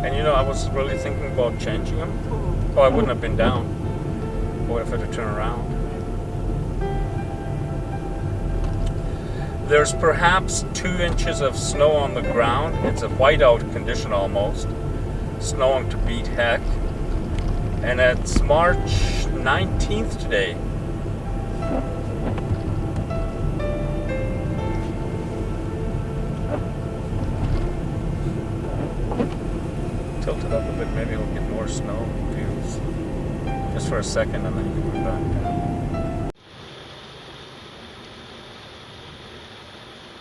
And you know, I was really thinking about changing them. Mhm. Oh, I wouldn't have been down. What if I had to turn around? There's perhaps 2 inches of snow on the ground. It's a whiteout condition almost. Snowing to beat heck. And it's March 19th today. Tilt it up a bit, maybe we'll get more snow views. Just for a second and then you can put it back down.